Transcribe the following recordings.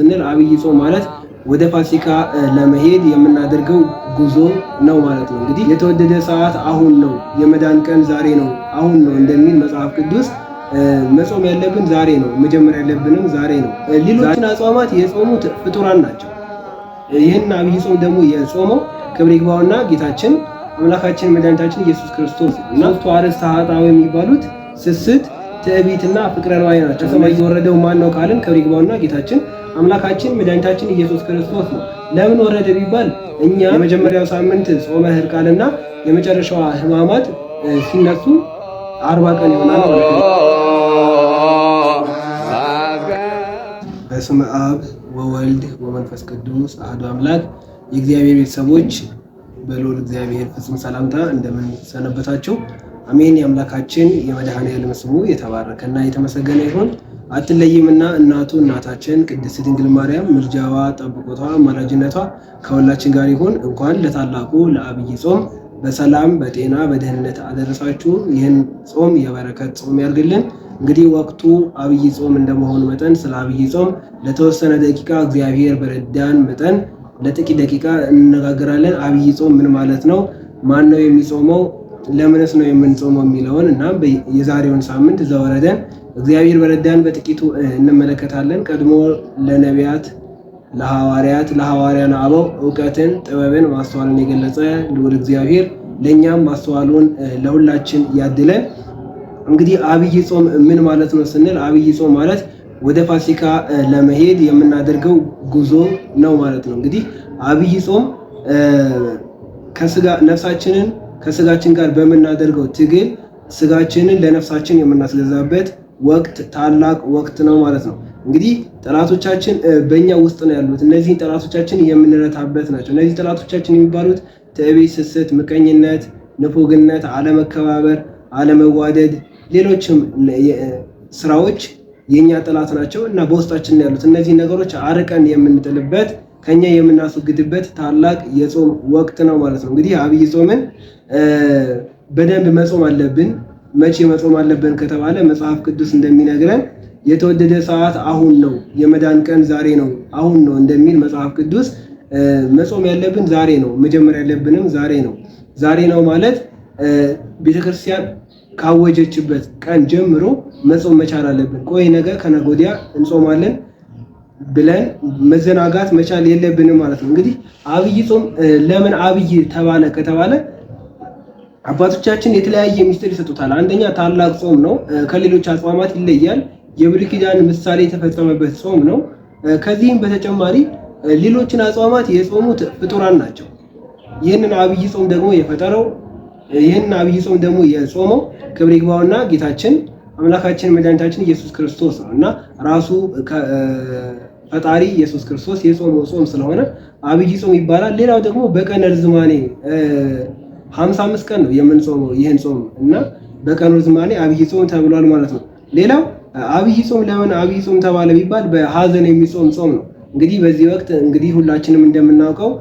ስንል አብይ ጾም ማለት ወደ ፋሲካ ለመሄድ የምናደርገው ጉዞ ነው ማለት ነው። እንግዲህ የተወደደ ሰዓት አሁን ነው፣ የመዳን ቀን ዛሬ ነው፣ አሁን ነው እንደሚል መጽሐፍ ቅዱስ መጾም ያለብን ዛሬ ነው፣ መጀመር ያለብንም ዛሬ ነው። ሌሎችን አጽዋማት የጾሙት ፍጡራን ናቸው። ይህን አብይ ጾም ደግሞ የጾመው ክብር ይግባውና ጌታችን አምላካችን መድኃኒታችን ኢየሱስ ክርስቶስ እና ሦስቱ አርዕስተ ኃጣውእ የሚባሉት ስስት፣ ትዕቢትና ፍቅረ ነዋይ ናቸው። ከሰማይ የወረደው ማን ነው ካልን ክብር ይግባውና ጌታችን አምላካችን መድኃኒታችን ኢየሱስ ክርስቶስ ነው። ለምን ወረደ ቢባል እኛ የመጀመሪያው ሳምንት ጾመ ሕርቃልና የመጨረሻዋ ሕማማት ሲነሱ 40 ቀን ይሆናል ማለት ነው። በስመ አብ ወወልድ ወመንፈስ ቅዱስ አሐዱ አምላክ። የእግዚአብሔር ቤተሰቦች በልዑል እግዚአብሔር ፍጹም ሰላምታ እንደምን ሰነበታችሁ? አሜን። የአምላካችን የመድኃኔዓለም ስሙ የተባረከና የተመሰገነ ይሁን። አትለይምና እናቱ እናታችን ቅድስት ድንግል ማርያም ምልጃዋ፣ ጠብቆቷ፣ አማላጅነቷ ከሁላችን ጋር ይሁን። እንኳን ለታላቁ ለአብይ ጾም በሰላም በጤና በደህንነት አደረሳችሁ። ይህን ጾም የበረከት ጾም ያርግልን። እንግዲህ ወቅቱ አብይ ጾም እንደመሆኑ መጠን ስለ አብይ ጾም ለተወሰነ ደቂቃ እግዚአብሔር በረዳን መጠን ለጥቂት ደቂቃ እንነጋገራለን። አብይ ጾም ምን ማለት ነው? ማን ነው የሚጾመው? ለምንስ ነው የምንጾመው የሚለውን እና የዛሬውን ሳምንት ዘወረደን እግዚአብሔር በረዳን በጥቂቱ እንመለከታለን። ቀድሞ ለነቢያት፣ ለሐዋርያት፣ ለሐዋርያነ አበው ዕውቀትን፣ ጥበብን፣ ማስተዋልን የገለጸ ልዑል እግዚአብሔር ለእኛም ማስተዋሉን ለሁላችን ያድለን። እንግዲህ አብይ ጾም ምን ማለት ነው ስንል አብይ ጾም ማለት ወደ ፋሲካ ለመሄድ የምናደርገው ጉዞ ነው ማለት ነው። እንግዲህ አብይ ጾም ነፍሳችንን ከስጋችን ጋር በምናደርገው ትግል ስጋችንን ለነፍሳችን የምናስገዛበት ወቅት ታላቅ ወቅት ነው ማለት ነው። እንግዲህ ጠላቶቻችን በእኛ ውስጥ ነው ያሉት። እነዚህ ጠላቶቻችን የምንረታበት ናቸው። እነዚህ ጠላቶቻችን የሚባሉት ትዕቢት፣ ስስት፣ ምቀኝነት፣ ንፉግነት፣ አለመከባበር፣ አለመዋደድ፣ ሌሎችም ስራዎች የኛ ጠላት ናቸው እና በውስጣችን ነው ያሉት። እነዚህ ነገሮች አርቀን የምንጥልበት ከኛ የምናስወግድበት ታላቅ የጾም ወቅት ነው ማለት ነው። እንግዲህ አብይ ጾምን በደንብ መጾም አለብን። መቼ መጾም አለብን ከተባለ መጽሐፍ ቅዱስ እንደሚነግረን የተወደደ ሰዓት አሁን ነው፣ የመዳን ቀን ዛሬ ነው፣ አሁን ነው እንደሚል መጽሐፍ ቅዱስ መጾም ያለብን ዛሬ ነው፣ መጀመር ያለብንም ዛሬ ነው። ዛሬ ነው ማለት ቤተክርስቲያን ካወጀችበት ቀን ጀምሮ መጾም መቻል አለብን። ቆይ ነገ ከነገ ወዲያ እንጾማለን ብለን መዘናጋት መቻል የለብንም ማለት ነው። እንግዲህ አብይ ጾም ለምን አብይ ተባለ ከተባለ አባቶቻችን የተለያየ ሚስጥር ይሰጡታል። አንደኛ ታላቅ ጾም ነው፣ ከሌሎች አጽዋማት ይለያል። የብሉይ ኪዳን ምሳሌ የተፈጸመበት ጾም ነው። ከዚህም በተጨማሪ ሌሎችን አጽዋማት የጾሙት ፍጡራን ናቸው። ይህንን አብይ ጾም ደግሞ የፈጠረው ይህንን አብይ ጾም ደግሞ የጾመው ክብር ይግባውና ጌታችን አምላካችን መድኃኒታችን ኢየሱስ ክርስቶስ ነው እና ራሱ ፈጣሪ ኢየሱስ ክርስቶስ የጾመው ጾም ስለሆነ አብይ ጾም ይባላል። ሌላው ደግሞ በቀን ርዝማኔ 55 ቀን ነው የምንጾመው ይህን ጾም እና በቀን ርዝማኔ አብይ ጾም ተብሏል ማለት ነው። ሌላው አብይ ጾም ለምን አብይ ጾም ተባለ ቢባል በሐዘን የሚጾም ጾም ነው። እንግዲህ በዚህ ወቅት እንግዲህ ሁላችንም እንደምናውቀው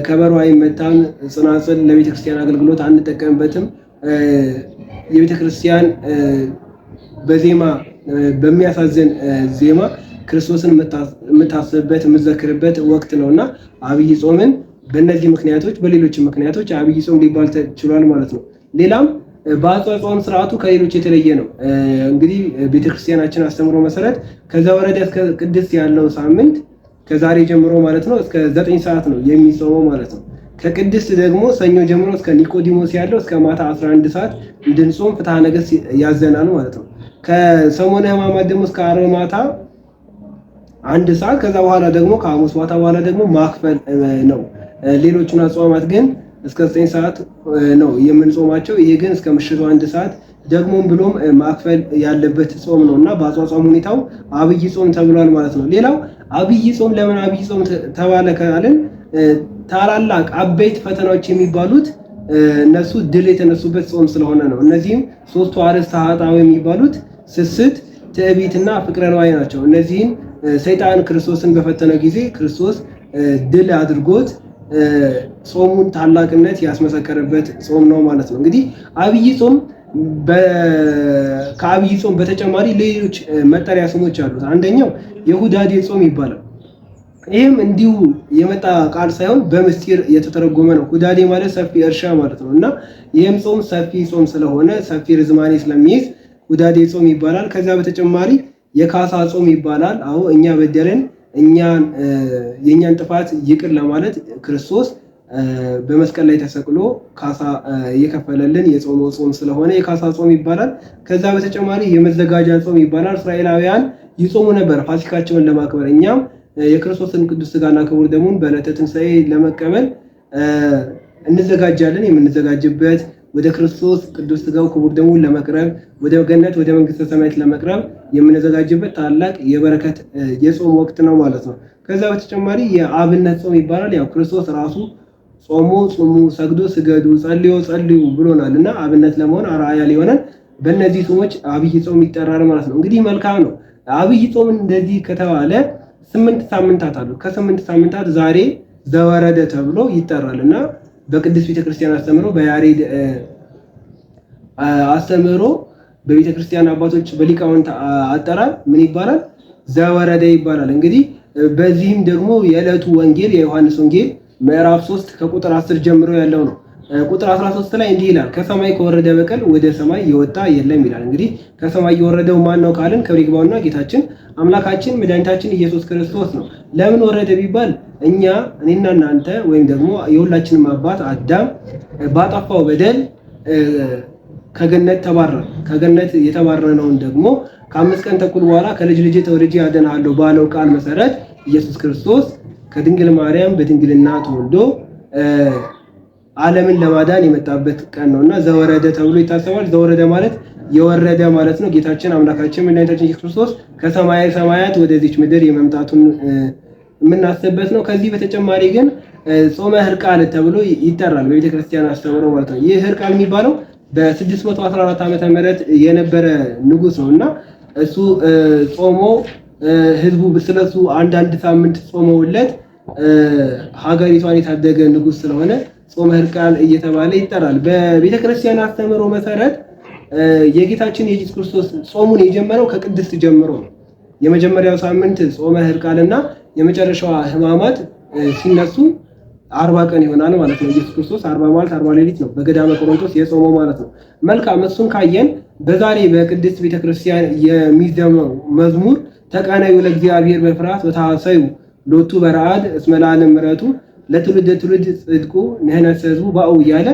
ከበሮ አይመታም፣ ጽናጽል ለቤተክርስቲያን አገልግሎት አንጠቀምበትም። የቤተክርስቲያን በዜማ በሚያሳዝን ዜማ ክርስቶስን የምታስብበት የምትዘክርበት ወቅት ነውና አብይ ጾምን በእነዚህ ምክንያቶች በሌሎች ምክንያቶች አብይ ጾም ሊባል ተችሏል ማለት ነው። ሌላም በአጽዋም ስርዓቱ ከሌሎች የተለየ ነው። እንግዲህ ቤተክርስቲያናችን አስተምሮ መሰረት ከዘወረደ እስከ ቅድስት ያለው ሳምንት ከዛሬ ጀምሮ ማለት ነው እስከ 9 ሰዓት ነው የሚጾመው ማለት ነው። ከቅድስት ደግሞ ሰኞ ጀምሮ እስከ ኒቆዲሞስ ያለው እስከ ማታ 11 ሰዓት እንድንጾም ፍትሐ ነገሥት ያዘናል ማለት ነው። ከሰሞነ ሕማማት ደግሞ እስከ ዓርብ ማታ 1 ሰዓት፣ ከዛ በኋላ ደግሞ ከሐሙስ ማታ በኋላ ደግሞ ማክፈል ነው። ሌሎቹን አጽዋማት ግን እስከ 9 ሰዓት ነው የምንጾማቸው። ይሄ ግን እስከ ምሽቱ 1 ሰዓት ደግሞም ብሎም ማክፈል ያለበት ጾም ነውና በአጽዋም ሁኔታው አብይ ጾም ተብሏል ማለት ነው። ሌላው አብይ ጾም ለምን አብይ ጾም ተባለ ካልን ታላላቅ አበይት ፈተናዎች የሚባሉት እነሱ ድል የተነሱበት ጾም ስለሆነ ነው። እነዚህም ሦስቱ አርዕስተ ኃጣውእ የሚባሉት ስስት፣ ትዕቢትና ፍቅረ ነዋይ ናቸው። እነዚህን ሰይጣን ክርስቶስን በፈተነው ጊዜ ክርስቶስ ድል አድርጎት ጾሙን ታላቅነት ያስመሰከረበት ጾም ነው ማለት ነው። እንግዲህ አብይ ጾም ከአብይ ጾም በተጨማሪ ሌሎች መጠሪያ ስሞች አሉት። አንደኛው የሁዳዴ ጾም ይባላል። ይህም እንዲሁ የመጣ ቃል ሳይሆን በምስጢር የተተረጎመ ነው። ሁዳዴ ማለት ሰፊ እርሻ ማለት ነው እና ይህም ጾም ሰፊ ጾም ስለሆነ ሰፊ ርዝማኔ ስለሚይዝ ሁዳዴ ጾም ይባላል። ከዛ በተጨማሪ የካሳ ጾም ይባላል። አዎ እኛ በደልን የእኛን ጥፋት ይቅር ለማለት ክርስቶስ በመስቀል ላይ ተሰቅሎ ካሳ እየከፈለልን የጾመው ጾም ስለሆነ የካሳ ጾም ይባላል። ከዛ በተጨማሪ የመዘጋጃ ጾም ይባላል። እስራኤላውያን ይጾሙ ነበር ፋሲካቸውን ለማክበር። እኛም የክርስቶስን ቅዱስ ሥጋና ክቡር ደሙን በዕለተ ትንሣኤ ለመቀበል እንዘጋጃለን። የምንዘጋጅበት ወደ ክርስቶስ ቅዱስ ሥጋው ክቡር ደሙን ለመቅረብ ወደ ገነት ወደ መንግስተ ሰማያት ለመቅረብ የምንዘጋጅበት ታላቅ የበረከት የጾም ወቅት ነው ማለት ነው። ከዛ በተጨማሪ የአብነት ጾም ይባላል። ያው ክርስቶስ ራሱ ጾሙ ጾሙ፣ ሰግዶ ስገዱ፣ ጸልዮ ጸልዩ ብሎናል እና አብነት ለመሆን አርአያ ሊሆነን በእነዚህ ጾሞች አብይ ጾም ይጠራል ማለት ነው። እንግዲህ መልካም ነው። አብይ ጾም እንደዚህ ከተባለ 8 ሳምንታት አሉ። ከ8 ሳምንታት ዛሬ ዘወረደ ተብሎ ይጠራል እና በቅድስት ቤተክርስቲያን አስተምሮ በያሬድ አስተምሮ በቤተክርስቲያን አባቶች በሊቃውንት አጠራር ምን ይባላል? ዘወረደ ይባላል። እንግዲህ በዚህም ደግሞ የዕለቱ ወንጌል የዮሐንስ ወንጌል ምዕራፍ 3 ከቁጥር 10 ጀምሮ ያለው ነው። ቁጥር 13 ላይ እንዲህ ይላል፣ ከሰማይ ከወረደ በቀር ወደ ሰማይ የወጣ የለም ይላል። እንግዲህ ከሰማይ የወረደው ማን ነው ካልን ክብር ይግባውና ጌታችን አምላካችን መድኃኒታችን ኢየሱስ ክርስቶስ ነው። ለምን ወረደ ቢባል እኔና እናንተ ወይም ደግሞ የሁላችንም አባት አዳም ባጠፋው በደል ከገነት ተባረረ። ከገነት የተባረረውን ደግሞ ከ5 ቀን ተኩል በኋላ ከልጅ ልጅ ተወልጄ አድንሃለሁ ባለው ቃል መሰረት ኢየሱስ ክርስቶስ ከድንግል ማርያም በድንግልና ተወልዶ ዓለምን ለማዳን የመጣበት ቀን ነውና ዘወረደ ተብሎ ይታሰባል። ዘወረደ ማለት የወረደ ማለት ነው። ጌታችን አምላካችን መድኃኒታችን ኢየሱስ ክርስቶስ ከሰማየ ሰማያት ወደዚች ምድር የመምጣቱን የምናስብበት ነው። ከዚህ በተጨማሪ ግን ጾመ ሕርቃል ተብሎ ይጠራል በቤተክርስቲያን አስተምሮ ማለት ነው። ይህ ሕርቃል የሚባለው በ614 ዓመተ ምህረት የነበረ ንጉስ ነውና እሱ ጾሞ ህዝቡ ስለሱ አንድ ሳምንት ጾመውለት ሀገሪቷን የታደገ ንጉስ ስለሆነ ጾመ ሕርቃል እየተባለ ይጠራል። በቤተክርስቲያን አስተምሮ መሰረት የጌታችን የኢየሱስ ክርስቶስ ጾሙን የጀመረው ከቅድስት ጀምሮ ነው። የመጀመሪያው ሳምንት ጾመ ሕርቃልና የመጨረሻዋ ሕማማት ሲነሱ 40 ቀን ይሆናል ማለት ነው። ኢየሱስ ክርስቶስ 40 ማለት 40 ሌሊት ነው በገዳመ ቆሮንቶስ የጾመው ማለት ነው። መልካም እሱን ካየን በዛሬ በቅድስት ቤተክርስቲያን የሚዘመው መዝሙር ተቃናዩ ለእግዚአብሔር በፍርሃት ወታሰዩ ሎቱ በረአድ እስመ ለዓለም ምሕረቱ ለትውልድ ትውልድ ጽድቁ ነህነሰ ሕዝቡ ባኡ እያለ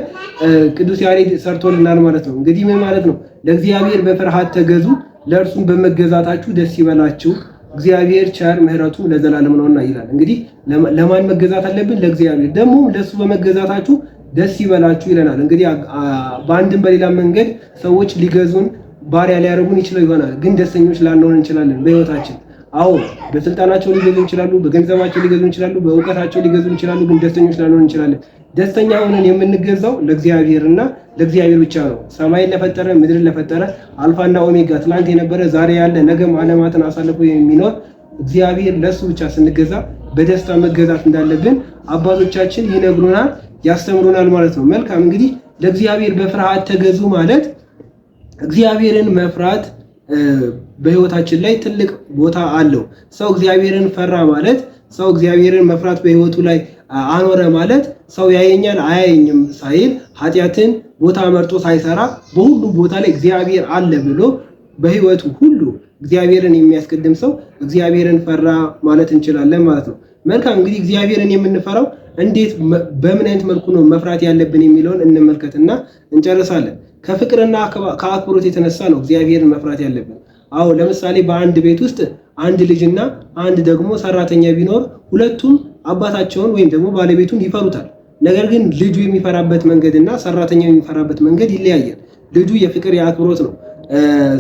ቅዱስ ያሬድ ሰርቶልናል ማለት ነው። እንግዲህ ምን ማለት ነው? ለእግዚአብሔር በፍርሃት ተገዙ፣ ለእርሱም በመገዛታችሁ ደስ ይበላችሁ፣ እግዚአብሔር ቸር ምሕረቱ ለዘላለም ነውና ይላል። እንግዲህ ለማን መገዛት አለብን? ለእግዚአብሔር። ደግሞ ለሱ በመገዛታችሁ ደስ ይበላችሁ ይለናል። እንግዲህ በአንድም በሌላ መንገድ ሰዎች ሊገዙን ባሪያ ሊያደርጉን ይችላል ይሆናል፣ ግን ደስተኞች ላንሆን እንችላለን በህይወታችን። አዎ በስልጣናቸው ሊገዙን ይችላሉ፣ በገንዘባቸው ሊገዙን ይችላሉ፣ በእውቀታቸው ሊገዙን ይችላሉ፣ ግን ደስተኞች ላንሆን እንችላለን። ደስተኛ ሆነን የምንገዛው ለእግዚአብሔርና ለእግዚአብሔር ብቻ ነው። ሰማይን ለፈጠረ ምድርን ለፈጠረ አልፋና ኦሜጋ ትላንት የነበረ ዛሬ ያለ ነገም ዓለማትን አሳልፎ የሚኖር እግዚአብሔር ለሱ ብቻ ስንገዛ በደስታ መገዛት እንዳለብን አባቶቻችን ይነግሩናል፣ ያስተምሩናል ማለት ነው። መልካም እንግዲህ ለእግዚአብሔር በፍርሃት ተገዙ ማለት እግዚአብሔርን መፍራት በህይወታችን ላይ ትልቅ ቦታ አለው። ሰው እግዚአብሔርን ፈራ ማለት ሰው እግዚአብሔርን መፍራት በህይወቱ ላይ አኖረ ማለት ሰው ያየኛል አያየኝም ሳይል ኃጢአትን ቦታ መርጦ ሳይሰራ በሁሉም ቦታ ላይ እግዚአብሔር አለ ብሎ በህይወቱ ሁሉ እግዚአብሔርን የሚያስቀድም ሰው እግዚአብሔርን ፈራ ማለት እንችላለን ማለት ነው። መልካም እንግዲህ እግዚአብሔርን የምንፈራው እንዴት በምን አይነት መልኩ ነው መፍራት ያለብን የሚለውን እንመልከትና እንጨርሳለን። ከፍቅርና ከአክብሮት የተነሳ ነው እግዚአብሔርን መፍራት ያለብን። አዎ ለምሳሌ በአንድ ቤት ውስጥ አንድ ልጅና አንድ ደግሞ ሰራተኛ ቢኖር ሁለቱም አባታቸውን ወይም ደግሞ ባለቤቱን ይፈሩታል። ነገር ግን ልጁ የሚፈራበት መንገድና ሰራተኛው የሚፈራበት መንገድ ይለያያል። ልጁ የፍቅር የአክብሮት ነው።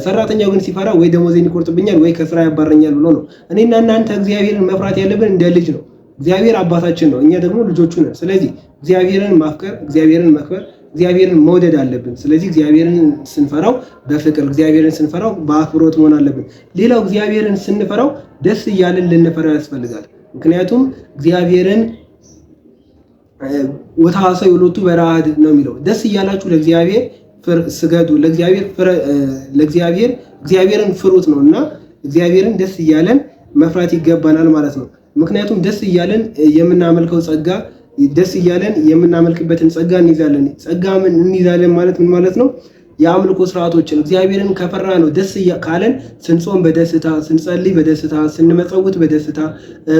ሰራተኛው ግን ሲፈራ ወይ ደሞዜን ይቆርጥብኛል ወይ ከስራ ያባረኛል ብሎ ነው። እኔና እናንተ እግዚአብሔርን መፍራት ያለብን እንደ ልጅ ነው። እግዚአብሔር አባታችን ነው፣ እኛ ደግሞ ልጆቹ ነን። ስለዚህ እግዚአብሔርን ማፍቀር፣ እግዚአብሔርን መክበር፣ እግዚአብሔርን መውደድ አለብን። ስለዚህ እግዚአብሔርን ስንፈራው በፍቅር እግዚአብሔርን ስንፈራው በአክብሮት መሆን አለብን። ሌላው እግዚአብሔርን ስንፈራው ደስ እያለን ልንፈራው ያስፈልጋል። ምክንያቱም እግዚአብሔርን ወታሰዩ ሎቱ በረአድ ነው የሚለው። ደስ እያላችሁ ለእግዚአብሔር ስገዱ፣ እግዚአብሔርን ፍሩት ነውና እግዚአብሔርን ደስ እያለን መፍራት ይገባናል ማለት ነው። ምክንያቱም ደስ እያለን የምናመልከው ጸጋ ደስ እያለን የምናመልክበትን ጸጋ እንይዛለን። ጸጋ ምን እንይዛለን ማለት ምን ማለት ነው? የአምልኮ ስርዓቶችን እግዚአብሔርን ከፈራ ነው ደስ ካለን ስንጾም በደስታ ስንጸልይ በደስታ ስንመጸውት በደስታ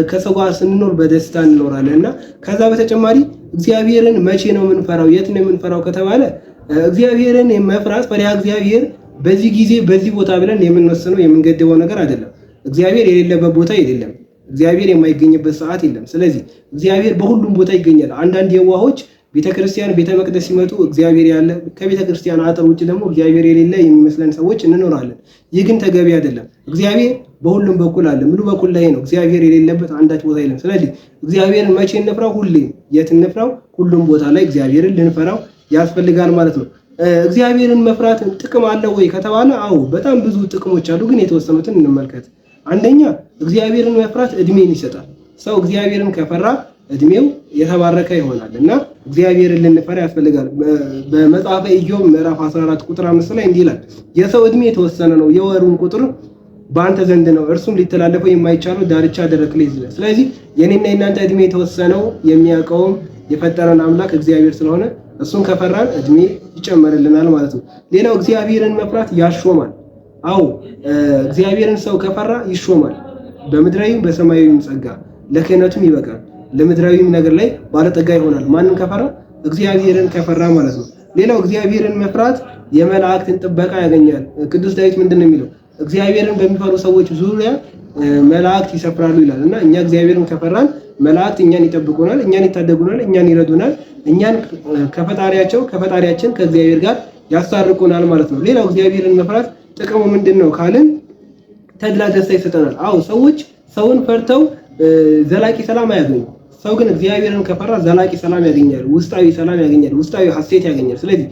ከሰው ጋር ስንኖር በደስታ እንኖራለን። እና ከዛ በተጨማሪ እግዚአብሔርን መቼ ነው የምንፈራው? የት ነው የምንፈራው ከተባለ እግዚአብሔርን መፍራት ፈሪሃ እግዚአብሔር በዚህ ጊዜ በዚህ ቦታ ብለን የምንወስነው የምንገድበው ነገር አይደለም። እግዚአብሔር የሌለበት ቦታ የለም። እግዚአብሔር የማይገኝበት ሰዓት የለም። ስለዚህ እግዚአብሔር በሁሉም ቦታ ይገኛል። አንዳንድ የዋሆች ቤተክርስቲያን ቤተ መቅደስ ሲመጡ እግዚአብሔር ያለ ከቤተክርስቲያን አጥር ውጭ ደግሞ እግዚአብሔር የሌለ የሚመስለን ሰዎች እንኖራለን። ይህ ግን ተገቢ አይደለም። እግዚአብሔር በሁሉም በኩል አለ። ሙሉ በኩል ላይ ነው። እግዚአብሔር የሌለበት አንዳች ቦታ የለም። ስለዚህ እግዚአብሔርን መቼ እንፍራው? ሁሌ። የት እንፍራው? ሁሉም ቦታ ላይ እግዚአብሔርን ልንፈራው ያስፈልጋል ማለት ነው። እግዚአብሔርን መፍራት ጥቅም አለው ወይ ከተባለ አዎ፣ በጣም ብዙ ጥቅሞች አሉ። ግን የተወሰኑትን እንመልከት። አንደኛ እግዚአብሔርን መፍራት እድሜን ይሰጣል። ሰው እግዚአብሔርን ከፈራ እድሜው የተባረከ ይሆናል እና እግዚአብሔርን ልንፈራ ያስፈልጋል። በመጽሐፈ ኢዮብ ምዕራፍ 14 ቁጥር 5 ላይ እንዲህ ይላል፣ የሰው እድሜ የተወሰነ ነው፣ የወሩን ቁጥር በአንተ ዘንድ ነው፣ እርሱም ሊተላለፈው የማይቻለው ዳርቻ ደረቅሌ ይላል። ስለዚህ የኔና የናንተ እድሜ የተወሰነው የሚያውቀውም የፈጠረን አምላክ እግዚአብሔር ስለሆነ እሱን ከፈራን እድሜ ይጨመርልናል ማለት ነው። ሌላው እግዚአብሔርን መፍራት ያሾማል። አዎ እግዚአብሔርን ሰው ከፈራ ይሾማል፣ በምድራዊም በሰማያዊም ጸጋ፣ ለክህነቱም ይበቃል፣ ለምድራዊም ነገር ላይ ባለጠጋ ይሆናል። ማንን ከፈራ? እግዚአብሔርን ከፈራ ማለት ነው። ሌላው እግዚአብሔርን መፍራት የመላእክትን ጥበቃ ያገኛል። ቅዱስ ዳዊት ምንድን ነው የሚለው? እግዚአብሔርን በሚፈሩ ሰዎች ዙሪያ መላእክት ይሰፍራሉ ይላል እና እኛ እግዚአብሔርን ከፈራን መላእክት እኛን ይጠብቁናል፣ እኛን ይታደጉናል፣ እኛን ይረዱናል፣ እኛን ከፈጣሪያችን ከእግዚአብሔር ጋር ያስታርቁናል ማለት ነው። ሌላው እግዚአብሔርን መፍራት ጥቅሙ ምንድን ነው ካልን ተድላ ደስታ ይሰጠናል። አዎ ሰዎች ሰውን ፈርተው ዘላቂ ሰላም አያገኙም። ሰው ግን እግዚአብሔርን ከፈራ ዘላቂ ሰላም ያገኛል፣ ውስጣዊ ሰላም ያገኛል፣ ውስጣዊ ሐሴት ያገኛል። ስለዚህ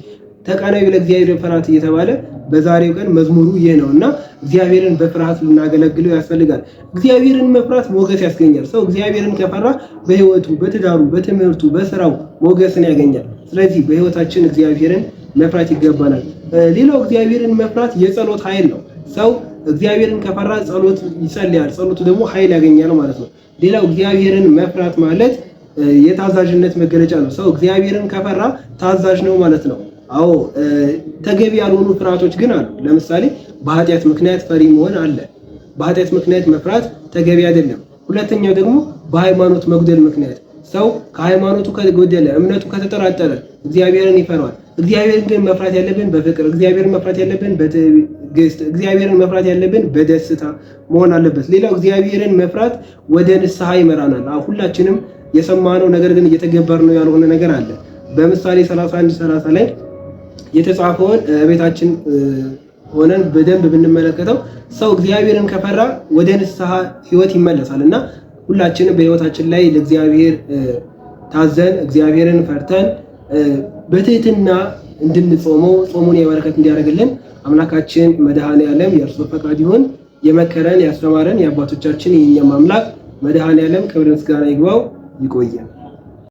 ተቀናዩ ለእግዚአብሔር ፍርሃት እየተባለ በዛሬው ቀን መዝሙሩ ይህ ነውና እግዚአብሔርን በፍርሃት ልናገለግለው ያስፈልጋል። እግዚአብሔርን መፍራት ሞገስ ያስገኛል። ሰው እግዚአብሔርን ከፈራ በህይወቱ፣ በትዳሩ፣ በትምህርቱ፣ በስራው ሞገስን ያገኛል። ስለዚህ በህይወታችን እግዚአብሔርን መፍራት ይገባናል። ሌላው እግዚአብሔርን መፍራት የጸሎት ኃይል ነው። ሰው እግዚአብሔርን ከፈራ ጸሎት ይጸልያል፣ ጸሎቱ ደግሞ ኃይል ያገኛል ማለት ነው። ሌላው እግዚአብሔርን መፍራት ማለት የታዛዥነት መገለጫ ነው። ሰው እግዚአብሔርን ከፈራ ታዛዥ ነው ማለት ነው። አዎ ተገቢ ያልሆኑ ፍርሃቶች ግን አሉ። ለምሳሌ በኃጢአት ምክንያት ፈሪ መሆን አለ። በኃጢአት ምክንያት መፍራት ተገቢ አይደለም። ሁለተኛው ደግሞ በሃይማኖት መጉደል ምክንያት ሰው ከሃይማኖቱ ከጎደለ፣ እምነቱ ከተጠራጠረ እግዚአብሔርን ይፈራዋል። እግዚአብሔርን ግን መፍራት ያለብን በፍቅር፣ እግዚአብሔርን መፍራት ያለብን በትዕግስት፣ እግዚአብሔርን መፍራት ያለብን በደስታ መሆን አለበት። ሌላው እግዚአብሔርን መፍራት ወደ ንስሐ ይመራናል። ሁላችንም የሰማነው ነገር ግን እየተገበርነው ያልሆነ ነገር አለ። በምሳሌ 31:30 ላይ የተጻፈውን ቤታችን ሆነን በደንብ ብንመለከተው ሰው እግዚአብሔርን ከፈራ ወደ ንስሐ ህይወት ይመለሳል እና ሁላችንም በህይወታችን ላይ ለእግዚአብሔር ታዘን እግዚአብሔርን ፈርተን በትህትና እንድንጾመው ጾሙን የበረከት እንዲያደርግልን አምላካችን መድኃኔዓለም የእርሱ ፈቃድ ይሁን። የመከረን ያስተማረን የአባቶቻችን የእኛም አምላክ መድኃኔዓለም ክብር ምስጋና ይግባው። ይቆየን።